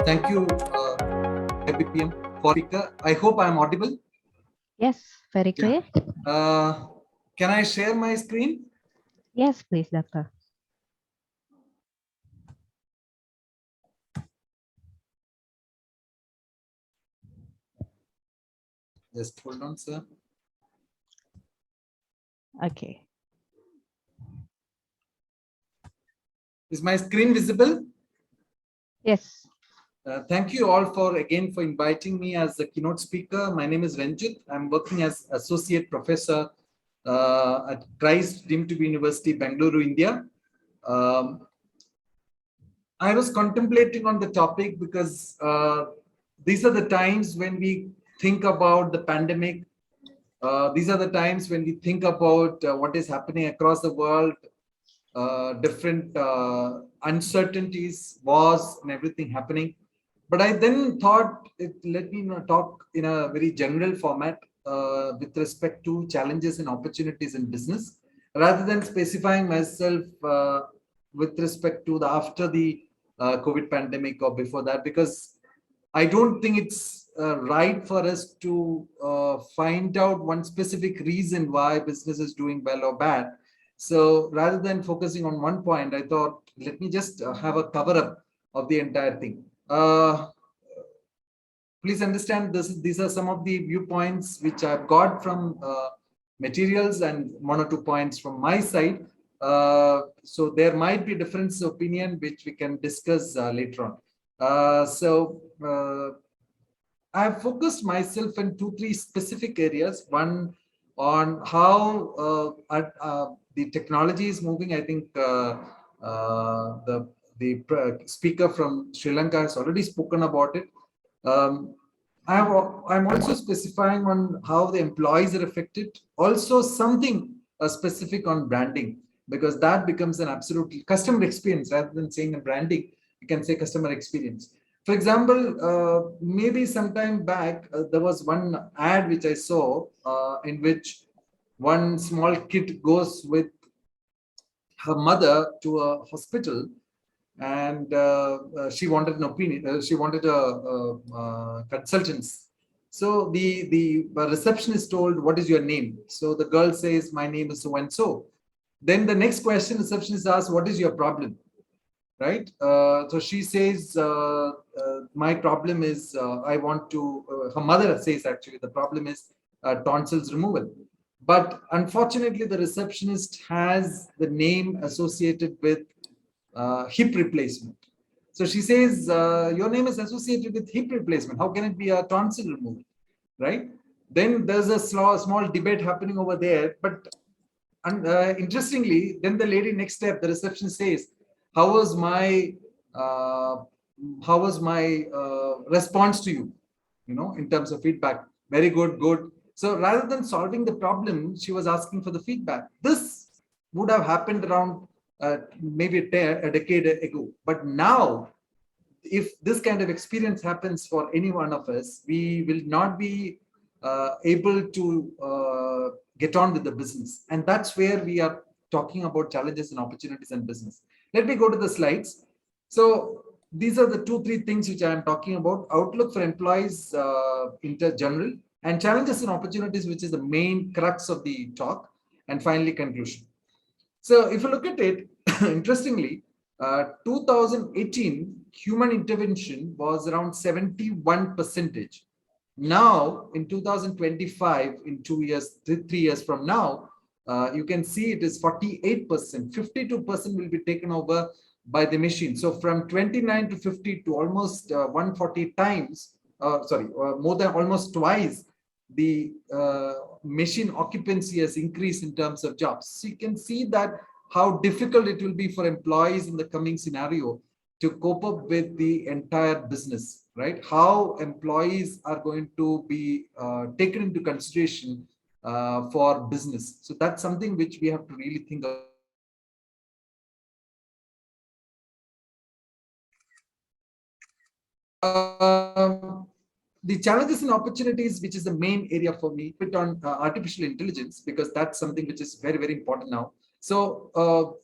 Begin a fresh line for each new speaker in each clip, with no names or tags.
Thank you, AIBPM for speaker. I hope I am audible.
Yes, very clear.
Can I share my screen?
Yes, please, Doctor.
Just hold on, sir.
Okay.
Is my screen visible?
Yes.
Thank you all for inviting me as a keynote speaker. My name is Ranjith. I'm working as associate professor at Christ Deemed to be University, Bangalore, India. I was contemplating on the topic because these are the times when we think about the pandemic. These are the times when we think about what is happening across the world, different uncertainties, wars, and everything happening. But I then thought, let me talk in a very general format with respect to challenges and opportunities in business, rather than specifying myself with respect to the after the COVID pandemic or before that, because I don't think it's right for us to find out one specific reason why business is doing well or bad. So rather than focusing on one point, I thought, let me just have a cover up of the entire thing. Please understand these are some of the viewpoints which I've got from materials and one or two points from my side. So there might be difference of opinion which we can discuss later on. I have focused myself in 2-3 specific areas. One on how the technology is moving. I think the speaker from Sri Lanka has already spoken about it. I'm also specifying on how the employees are affected. Also something specific on branding, because that becomes an absolute customer experience rather than saying a branding. You can say customer experience. For example, maybe sometime back, there was one ad which I saw in which one small kid goes with her mother to a hospital, and she wanted an opinion. She wanted a consultants. So the receptionist told, "What is your name?" So the girl says, "My name is so and so." Then the next question, receptionist asks, "What is your problem?" Right? So she says, my problem is I want to, her mother says actually the problem is tonsils removal. But unfortunately, the receptionist has the name associated with hip replacement. So she says, your name is associated with hip replacement. How can it be a tonsil removal? Right? Then there's a small debate happening over there. But interestingly, then the lady next step, the receptionist says, how was my response to you, in terms of feedback? Very good, good. So rather than solving the problem, she was asking for the feedback. This would have happened around maybe a decade ago. But now, if this kind of experience happens for any one of us, we will not be able to get on with the business. And that's where we are talking about challenges and opportunities in business. Let me go to the slides. So these are the 2-3 things which I am talking about: outlook for employees in general, and challenges and opportunities, which is the main crux of the talk, and finally conclusion. So if you look at it, interestingly, 2018 human intervention was around 71%. Now in 2025, in 2 years, 3 years from now, you can see it is 48%. 52% will be taken over by the machine. So from 29 to 50 to almost 140 times, more than almost twice the machine occupancy has increased in terms of jobs. So you can see that how difficult it will be for employees in the coming scenario to cope up with the entire business, right? How employees are going to be taken into consideration for business. So that's something which we have to really think of. The challenges and opportunities, which is the main area for me, put on artificial intelligence, because that's something which is very, very important now. So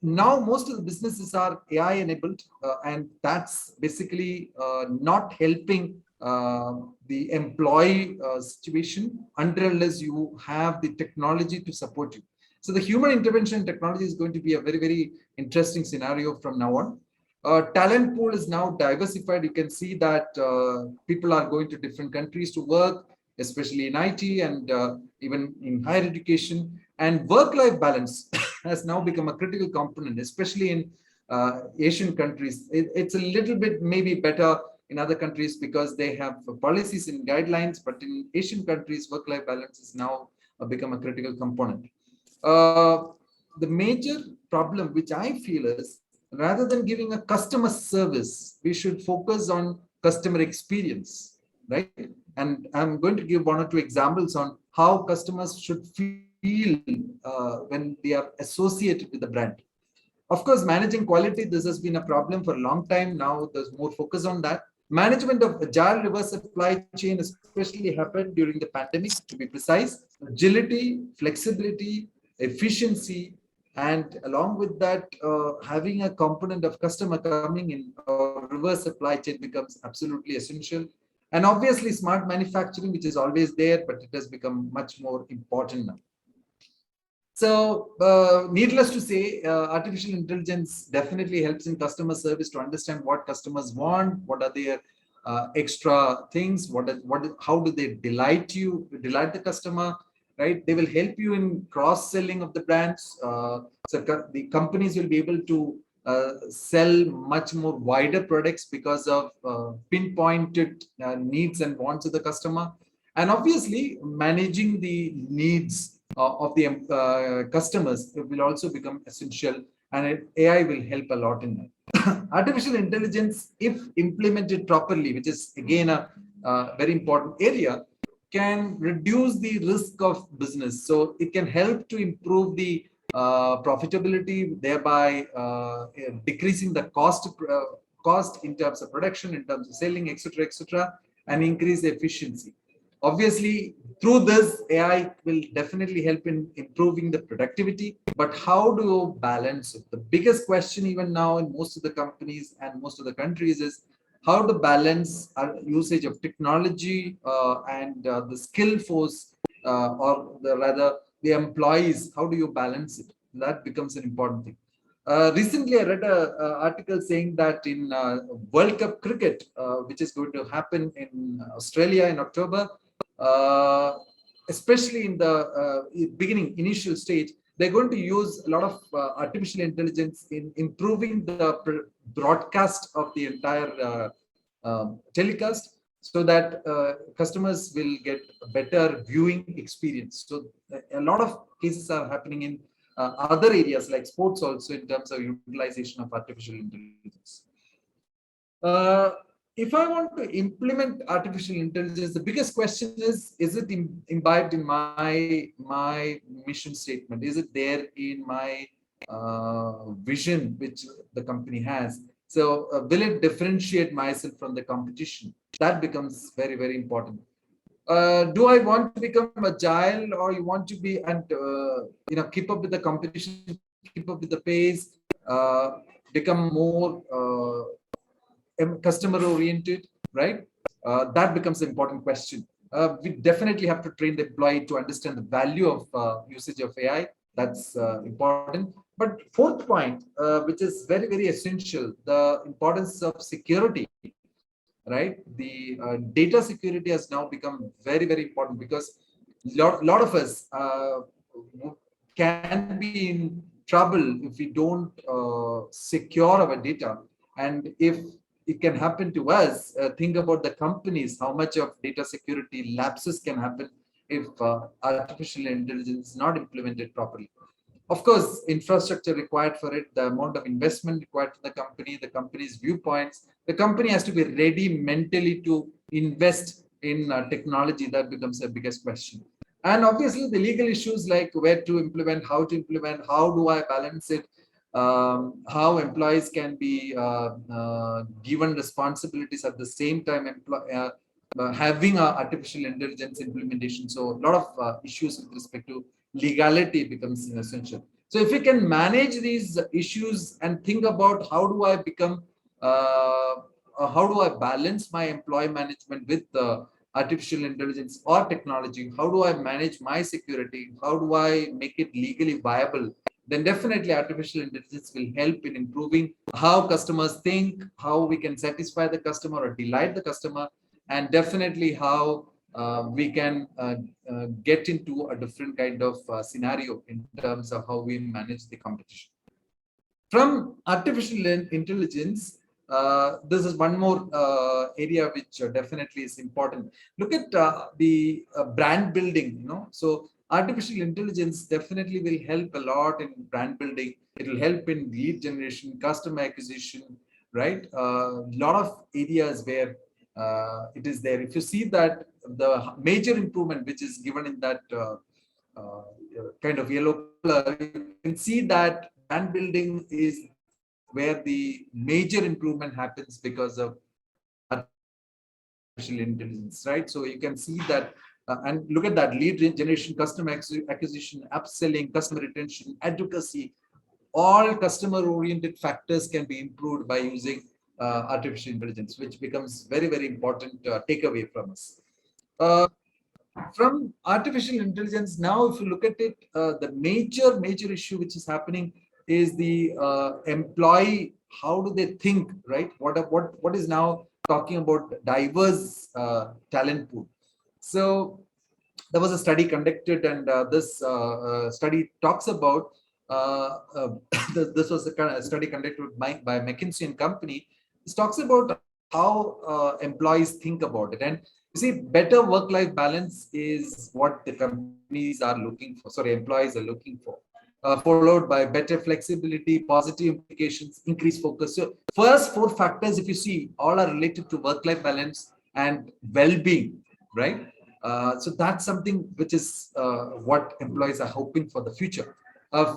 now most of the businesses are AI enabled, and that's basically not helping the employee situation until unless you have the technology to support you. So the human intervention technology is going to be a very, very interesting scenario from now on. Talent pool is now diversified. You can see that people are going to different countries to work, especially in IT and even in higher education. And work-life balance has now become a critical component, especially in Asian countries. It's a little bit maybe better in other countries because they have policies and guidelines, but in Asian countries, work-life balance has now become a critical component. Uh, the major problem which I feel is rather than giving a customer service, we should focus on customer experience, right? And I'm going to give one or two examples on how customers should feel when they are associated with the brand. Of course, managing quality, this has been a problem for a long time. Now there's more focus on that. Management of agile reverse supply chain especially happened during the pandemic, to be precise. Agility, flexibility, efficiency, and along with that, having a component of customer coming in or reverse supply chain becomes absolutely essential. And obviously, smart manufacturing, which is always there, but it has become much more important now. So, needless to say, artificial intelligence definitely helps in customer service to understand what customers want, what are their extra things, how do they delight the customer, right? They will help you in cross-selling of the brands. So the companies will be able to sell much more wider products because of pinpointed needs and wants of the customer. And obviously, managing the needs of the customers will also become essential, and AI will help a lot in that. Artificial intelligence, if implemented properly, which is again a very important area, can reduce the risk of business. So it can help to improve the profitability, thereby decreasing the cost in terms of production, in terms of selling, etc., and increase the efficiency. Obviously, through this, AI will definitely help in improving the productivity. But how do you balance it? The biggest question, even now, in most of the companies and most of the countries, is how to balance our usage of technology and the skill force, rather the employees. How do you balance it? That becomes an important thing. Recently, I read an article saying that in World Cup cricket, which is going to happen in Australia in October, uh, especially in the initial stage, they're going to use a lot of artificial intelligence in improving the broadcast of the entire telecast so that customers will get a better viewing experience. So a lot of cases are happening in other areas like sports also in terms of utilization of artificial intelligence. Uh, if I want to implement artificial intelligence, the biggest question is it imbibed in my mission statement? Is it there in my vision which the company has? So will it differentiate myself from the competition? That becomes very, very important. Do I want to become agile, or you want to be and keep up with the competition, keep up with the pace, become more customer oriented, right? That becomes an important question. We definitely have to train the employee to understand the value of usage of AI. That's important. But fourth point, which is very, very essential, the importance of security, right? The data security has now become very, very important because lot of us can be in trouble if we don't secure our data. And if it can happen to us, think about the companies, how much of data security lapses can happen if artificial intelligence is not implemented properly. Of course, infrastructure required for it, the amount of investment required for the company's viewpoints, the company has to be ready mentally to invest in technology. That becomes the biggest question. And obviously, the legal issues like where to implement, how do I balance it, how employees can be given responsibilities at the same time, having artificial intelligence implementation. So a lot of issues with respect to legality becomes essential. So if we can manage these issues and think about how do I become, how do I balance my employee management with artificial intelligence or technology? How do I manage my security? How do I make it legally viable? Then definitely artificial intelligence will help in improving how customers think, how we can satisfy the customer or delight the customer, and definitely how we can get into a different kind of scenario in terms of how we manage the competition. From artificial intelligence, this is one more area which definitely is important. Look at the brand building, So artificial intelligence definitely will help a lot in brand building. It will help in lead generation, customer acquisition, right? A lot of areas where it is there. If you see that the major improvement which is given in that uh, kind of yellow color, you can see that brand building is where the major improvement happens because of artificial intelligence, right? So you can see that, and look at that lead generation, customer acquisition, upselling, customer retention, advocacy, all customer oriented factors can be improved by using artificial intelligence, which becomes very, very important takeaway from us. From artificial intelligence, now if you look at it, the major issue which is happening is the employee. How do they think, right? What is now talking about diverse talent pool? So there was a study conducted, and this study talks about this was a study conducted by McKinsey and Company. This talks about how employees think about it. And you see, better work-life balance is what the companies are looking for. Sorry, employees are looking for. Followed by better flexibility, positive implications, increased focus. So first four factors, if you see, all are related to work-life balance and well-being, right? So that's something which is what employees are hoping for the future.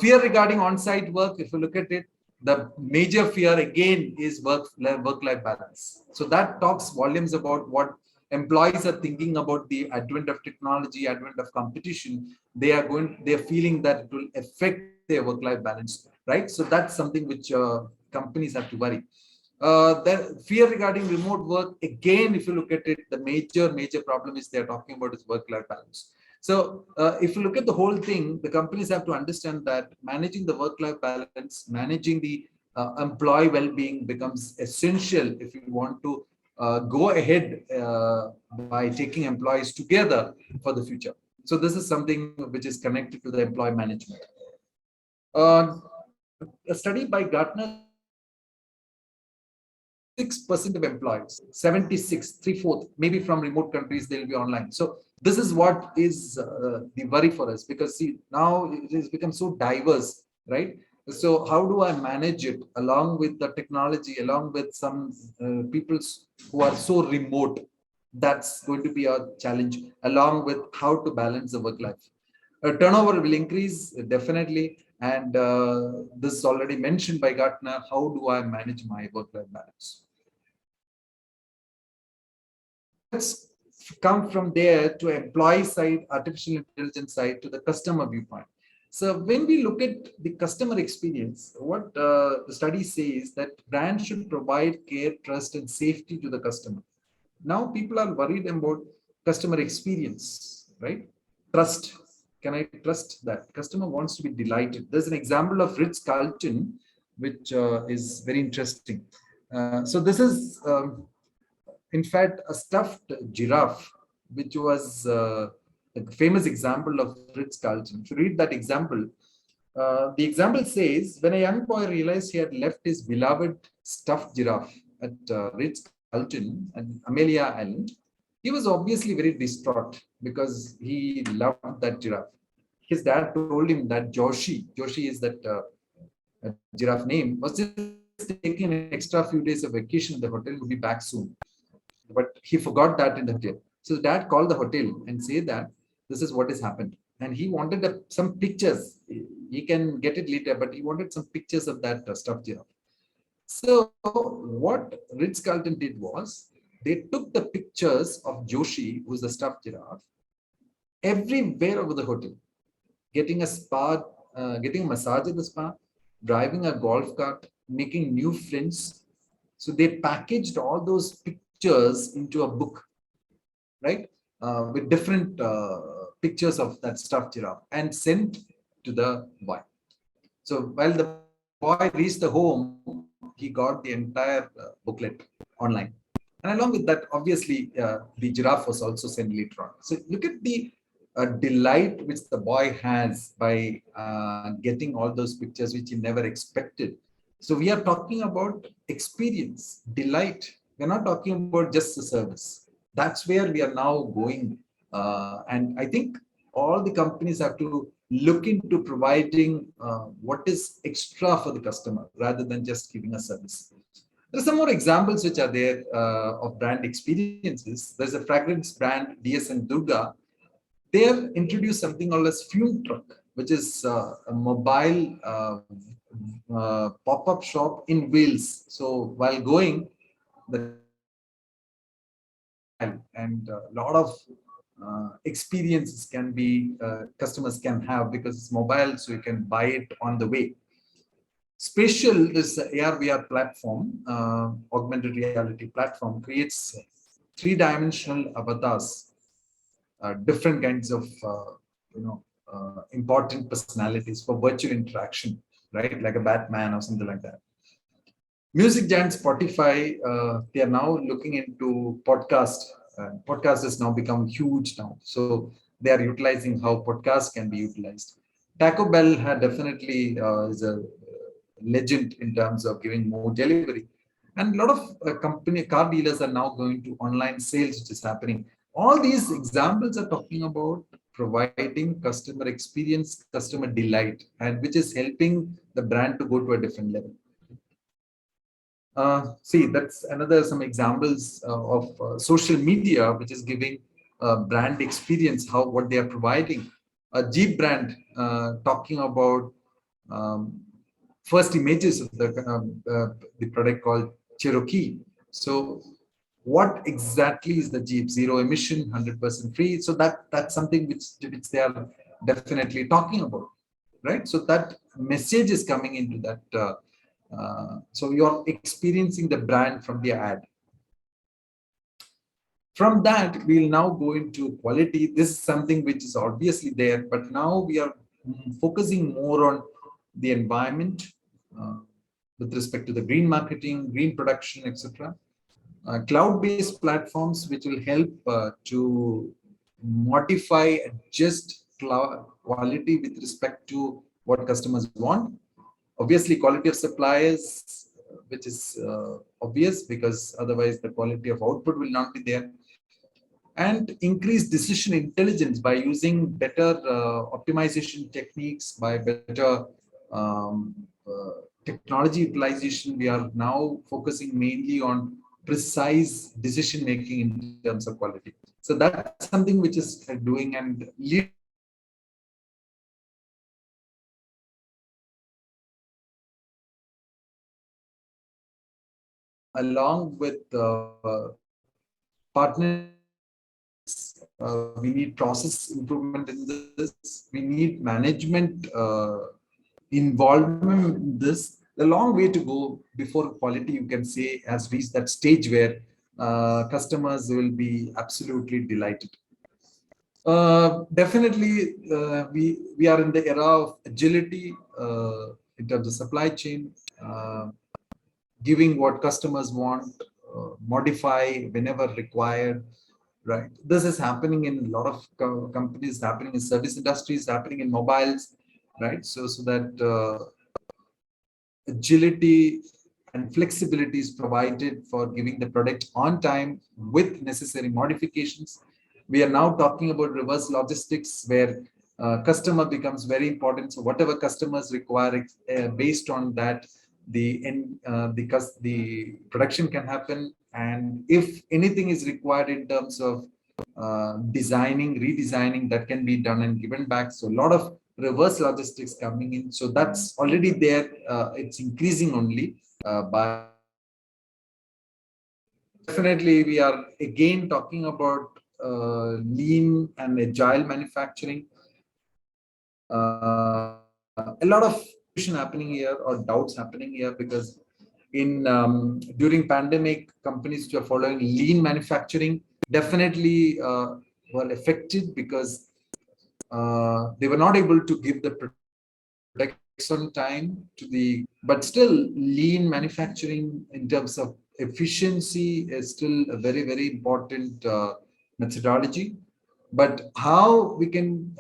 Fear regarding on-site work, if you look at it, the major fear again is work-life balance. So that talks volumes about what employees are thinking about the advent of technology, advent of competition. They're feeling that it will affect their work-life balance, right? So that's something which companies have to worry. The fear regarding remote work, again, if you look at it, the major problem is they're talking about is work-life balance. So if you look at the whole thing, the companies have to understand that managing the work-life balance, managing the employee well-being becomes essential if you want to go ahead by taking employees together for the future. So this is something which is connected to the employee management. A study by Gartner says 76% of employees, 76, three-fourths, maybe from remote countries, they'll be online. So this is what is the worry for us, because see, now it has become so diverse, right? So how do I manage it along with the technology, along with some people who are so remote? That's going to be a challenge, along with how to balance the work life. Turnover will increase definitely, and this is already mentioned by Gartner. How do I manage my work-life balance? Let's come from there to employee side, artificial intelligence side, to the customer viewpoint. So when we look at the customer experience, what the study says that brands should provide care, trust, and safety to the customer. Now people are worried about customer experience, right? Trust. Can I trust that? Customer wants to be delighted. There's an example of Ritz-Carlton, which is very interesting. So this is, in fact, a stuffed giraffe, which was a famous example of Ritz-Carlton. If you read that example, the example says, when a young boy realized he had left his beloved stuffed giraffe at Ritz-Carlton and Amelia Island, he was obviously very distraught because he loved that giraffe. His dad told him that Joshi is that giraffe name, was just taking an extra few days of vacation in the hotel, would be back soon. But he forgot that in the hotel. So dad called the hotel and said that this is what has happened. And he wanted some pictures. He can get it later, but he wanted some pictures of that stuffed giraffe. So what Ritz-Carlton did was they took the pictures of Joshi, who's the stuffed giraffe, everywhere over the hotel, getting a spa getting a massage at the spa, driving a golf cart, making new friends. So they packaged all those pictures into a book, right? With different pictures of that stuffed giraffe and sent to the boy. So while the boy reached the home, he got the entire booklet online. And along with that, obviously, the giraffe was also sent later on. So look at the delight which the boy has by getting all those pictures which he never expected. So we are talking about experience, delight. We're not talking about just the service. That's where we are now going. And I think all the companies have to look into providing what is extra for the customer rather than just giving a service. There are some more examples which are there of brand experiences. There's a fragrance brand, DS and Durga. They have introduced something called as Fume Truck, which is a mobile pop-up shop in Wales. So while going, the and a lot of experiences can be customers can have because it's mobile, so you can buy it on the way. Spatial is the AR/VR platform, augmented reality platform, creates three-dimensional avatars, different kinds of important personalities for virtual interaction, right? Like a Batman or something like that. Music giant Spotify, they are now looking into podcast. Podcast has now become huge now, so they are utilizing how podcast can be utilized. Taco Bell had definitely is a legend in terms of giving more delivery, and a lot of company car dealers are now going to online sales, which is happening. All these examples are talking about providing customer experience, customer delight, and which is helping the brand to go to a different level. See, that's another some examples of social media, which is giving brand experience, how what they are providing. A Jeep brand talking about um, first images of the product called Cherokee. So, what exactly is the Jeep? Zero emission, 100% free. So that's something which they are definitely talking about, right? So that message is coming into that. So you're experiencing the brand from the ad. From that, we'll now go into quality. This is something which is obviously there, but now we are focusing more on the environment uh, with respect to the green marketing, green production, etc. Cloud-based platforms which will help to modify, adjust cloud quality with respect to what customers want. Obviously, quality of suppliers, which is obvious because otherwise the quality of output will not be there. And increase decision intelligence by using better optimization techniques, by better um, technology utilization. We are now focusing mainly on precise decision making in terms of quality. So that's something which is doing and leading to a lot of along with partnerships. We need process improvement in this. We need management involvement in this. A long way to go before quality, you can say, has reached that stage where customers will be absolutely delighted. Definitely, we are in the era of agility in terms of supply chain. Giving what customers want, modify whenever required, right? This is happening in a lot of companies, happening in service industries, happening in mobiles, right? So that agility and flexibility is provided for giving the product on time with necessary modifications. We are now talking about reverse logistics where customer becomes very important. So whatever customers require, based on that, the production can happen. And if anything is required in terms of designing, redesigning, that can be done and given back. So a lot of reverse logistics coming in. So that's already there. It's increasing only by definitely we are again talking about lean and agile manufacturing. a lot of confusion happening here or doubts happening here, because in during pandemic, companies which are following lean manufacturing definitely were affected, because they were not able to give the products on time to the, but still lean manufacturing in terms of efficiency is still a very, very important methodology. But how we can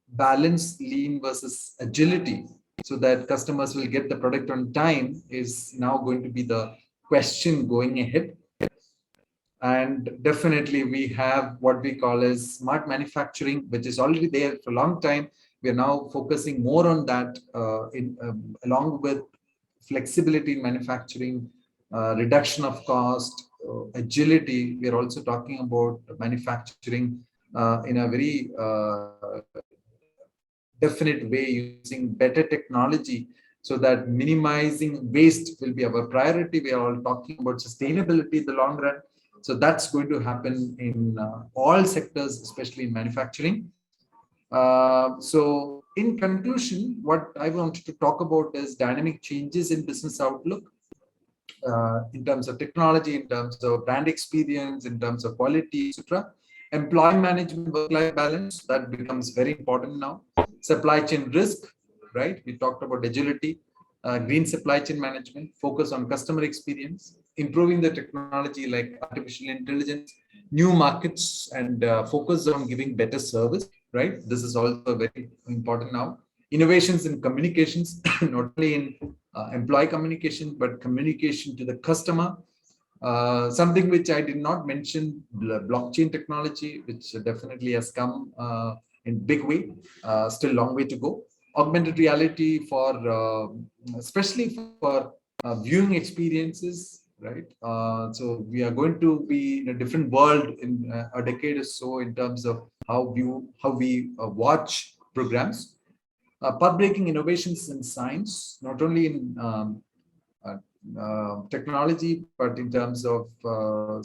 balance lean versus agility so that customers will get the product on time is now going to be the question going ahead. And definitely we have what we call as smart manufacturing, which is already there for a long time. We are now focusing more on that, along with flexibility in manufacturing, reduction of cost, agility. We are also talking about manufacturing in a very definite way, using better technology, so that minimizing waste will be our priority. We are all talking about sustainability in the long run. So that's going to happen in all sectors, especially in manufacturing. So in conclusion, what I wanted to talk about is dynamic changes in business outlook, in terms of technology, in terms of brand experience, in terms of quality, etc. Employee management, work-life balance, that becomes very important now. Supply chain risk, right? We talked about agility, green supply chain management, focus on customer experience, improving the technology like artificial intelligence, new markets, and focus on giving better service, right? This is also very important now. Innovations in communications, not only in employee communication, but communication to the customer. Something which I did not mention, blockchain technology, which definitely has come in big way, still long way to go. Augmented reality for, especially for viewing experiences, right? So we are going to be in a different world in a decade or so in terms of how we watch programs. Path-breaking innovations in science, not only in uh, technology, but in terms of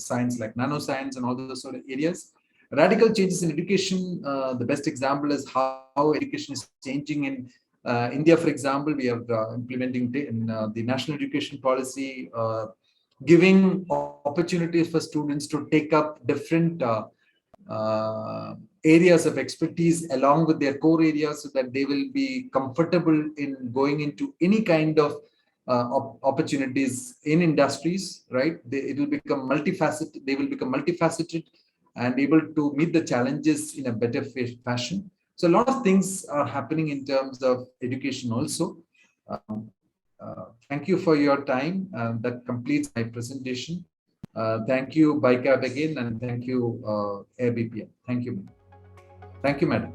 science like nanoscience and all those sort of areas. Radical changes in education. The best example is how education is changing in India. For example, we are implementing in the national education policy, giving opportunities for students to take up different areas of expertise along with their core areas, so that they will be comfortable in going into any kind of opportunities in industries, right? It will become multifaceted. They will become multifaceted and able to meet the challenges in a better fashion. So a lot of things are happening in terms of education also. Thank you for your time. That completes my presentation. Thank you, BICAP again, and thank you, AIBPM. Thank you. Thank you, madam.